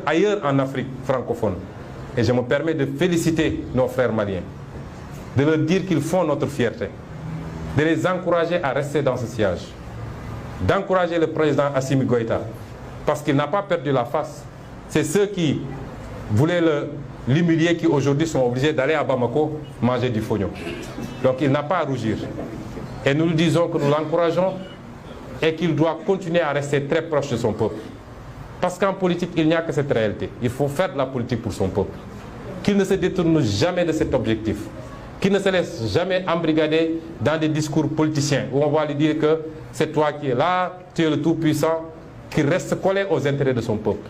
ailleurs en Afrique francophone. Et je me permets de féliciter nos frères maliens, de leur dire qu'ils font notre fierté, de les encourager à rester dans ce siège, d'encourager le président Assimi Goïta, parce qu'il n'a pas perdu la face. C'est ceux qui voulaient l'humilier qui aujourd'hui sont obligés d'aller à Bamako manger du fognon. Donc il n'a pas à rougir. Et nous lui disons que nous l'encourageons et qu'il doit continuer à rester très proche de son peuple. Parce qu'en politique, il n'y a que cette réalité. Il faut faire de la politique pour son peuple. Qu'il ne se détourne jamais de cet objectif. Qu'il ne se laisse jamais embrigader dans des discours politiciens où on va lui dire que c'est toi qui es là, tu es le tout-puissant, qu'il reste collé aux intérêts de son peuple.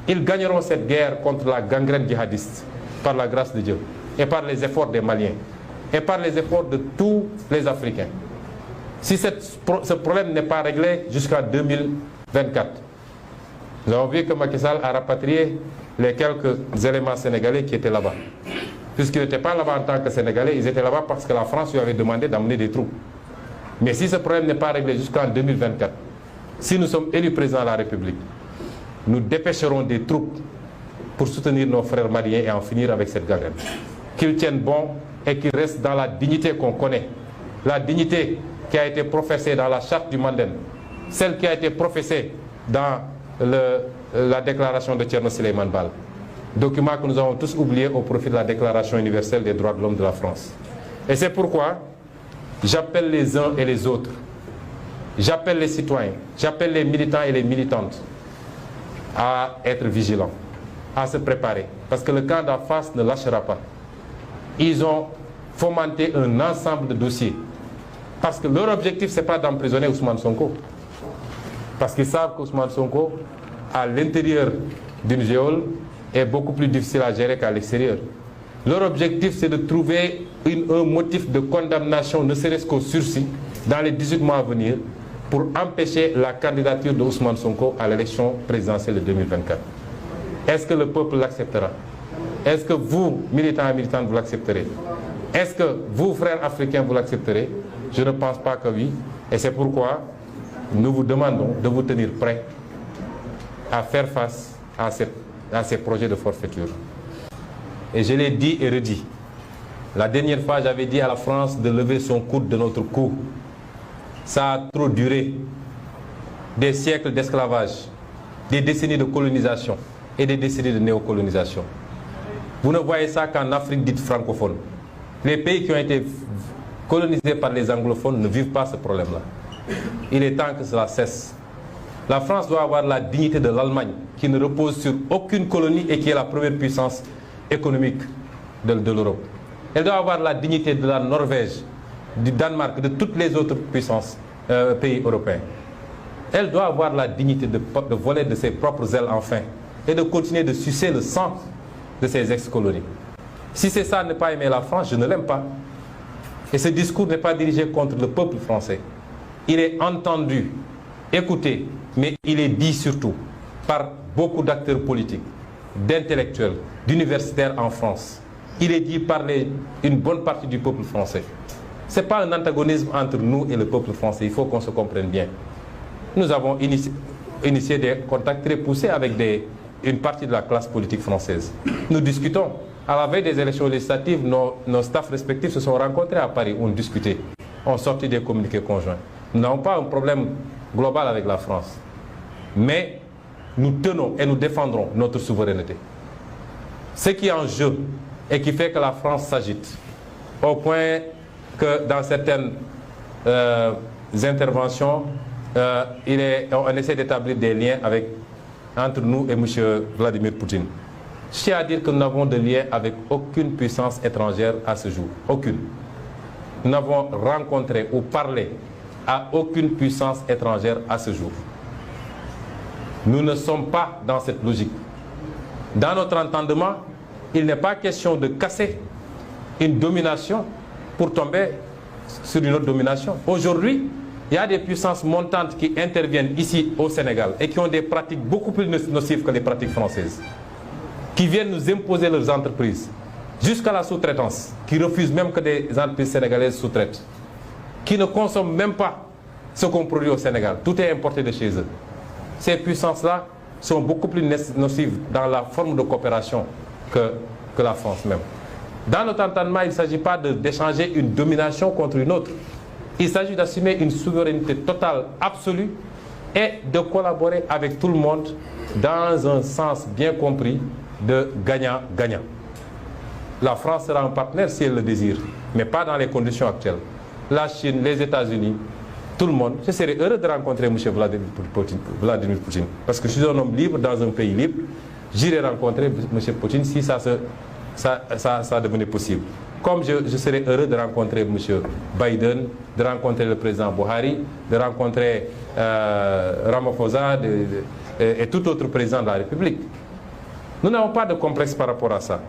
Ils gagneront cette guerre contre la gangrène djihadiste par la grâce de Dieu et par les efforts des Maliens et par les efforts de tous les Africains. Si ce problème n'est pas réglé jusqu'en 2024, nous avons vu que Macky Sall a rapatrié les quelques éléments sénégalais qui étaient là-bas. Puisqu'ils n'étaient pas là-bas en tant que Sénégalais, ils étaient là-bas parce que la France lui avait demandé d'amener des troupes. Mais si ce problème n'est pas réglé jusqu'en 2024, si nous sommes élus président de la République, nous dépêcherons des troupes pour soutenir nos frères maliens et en finir avec cette gangrène. Qu'ils tiennent bon et qu'ils restent dans la dignité qu'on connaît. La dignité qui a été professée dans la charte du Mandem, celle qui a été professée dans la déclaration de Thierno Souleymane Baal, document que nous avons tous oublié au profit de la Déclaration universelle des droits de l'homme de la France. Et c'est pourquoi j'appelle les uns et les autres, j'appelle les citoyens, j'appelle les militants et les militantes à être vigilants, à se préparer, parce que le camp d'en face ne lâchera pas. Ils ont fomenté un ensemble de dossiers, parce que leur objectif, ce n'est pas d'emprisonner Ousmane Sonko, parce qu'ils savent qu'Ousmane Sonko, à l'intérieur d'une géole, est beaucoup plus difficile à gérer qu'à l'extérieur. Leur objectif, c'est de trouver un motif de condamnation, ne serait-ce qu'au sursis, dans les 18 mois à venir, pour empêcher la candidature de Ousmane Sonko à l'élection présidentielle de 2024. Est-ce que le peuple l'acceptera? Est-ce que vous, militants et militantes, vous l'accepterez? Est-ce que vous, frères africains, vous l'accepterez? Je ne pense pas que oui. Et c'est pourquoi nous vous demandons de vous tenir prêts à faire face à ces projets de forfaiture. Et je l'ai dit et redit. La dernière fois, j'avais dit à la France de lever son coude de notre cou. Ça a trop duré. Des siècles d'esclavage, des décennies de colonisation et des décennies de néocolonisation. Vous ne voyez ça qu'en Afrique dite francophone. Les pays qui ont été colonisés par les anglophones ne vivent pas ce problème-là. Il est temps que cela cesse. La France doit avoir la dignité de l'Allemagne, qui ne repose sur aucune colonie et qui est la première puissance économique de l'Europe. Elle doit avoir la dignité de la Norvège, du Danemark, de toutes les autres puissances, pays européens. Elle doit avoir la dignité de voler de ses propres ailes enfin et de continuer de sucer le sang de ses ex-colonies. Si c'est ça, ne pas aimer la France, je ne l'aime pas. Et ce discours n'est pas dirigé contre le peuple français. Il est entendu, écouté, mais il est dit surtout par beaucoup d'acteurs politiques, d'intellectuels, d'universitaires en France. Il est dit par une bonne partie du peuple français. Ce n'est pas un antagonisme entre nous et le peuple français, il faut qu'on se comprenne bien. Nous avons initié des contacts très poussés avec une partie de la classe politique française. Nous discutons. À la veille des élections législatives, nos staffs respectifs se sont rencontrés à Paris, ont discuté, ont sorti des communiqués conjoints. Nous n'avons pas un problème global avec la France. Mais nous tenons et nous défendrons notre souveraineté. Ce qui est en jeu et qui fait que la France s'agite, au point que dans certaines interventions, on essaie d'établir des liens entre nous et M. Vladimir Poutine. Je tiens à dire que nous n'avons de lien avec aucune puissance étrangère à ce jour. Aucune. Nous n'avons rencontré ou parlé à aucune puissance étrangère à ce jour. Nous ne sommes pas dans cette logique. Dans notre entendement, il n'est pas question de casser une domination pour tomber sur une autre domination. Aujourd'hui, il y a des puissances montantes qui interviennent ici au Sénégal et qui ont des pratiques beaucoup plus nocives que les pratiques françaises, qui viennent nous imposer leurs entreprises, jusqu'à la sous-traitance, qui refusent même que des entreprises sénégalaises sous-traitent, qui ne consomment même pas ce qu'on produit au Sénégal. Tout est importé de chez eux. Ces puissances-là sont beaucoup plus nocives dans la forme de coopération que la France même. Dans notre entendement, il ne s'agit pas d'échanger une domination contre une autre. Il s'agit d'assumer une souveraineté totale, absolue, et de collaborer avec tout le monde dans un sens bien compris de gagnant-gagnant. La France sera un partenaire si elle le désire, mais pas dans les conditions actuelles. La Chine, les États-Unis, tout le monde. Je serais heureux de rencontrer M. Vladimir Poutine. Parce que je suis un homme libre dans un pays libre. J'irai rencontrer M. Poutine si ça devenait possible. Comme je serais heureux de rencontrer M. Biden, de rencontrer le président Buhari, de rencontrer Ramaphosa et tout autre président de la République. Nous n'avons pas de complexe par rapport à ça.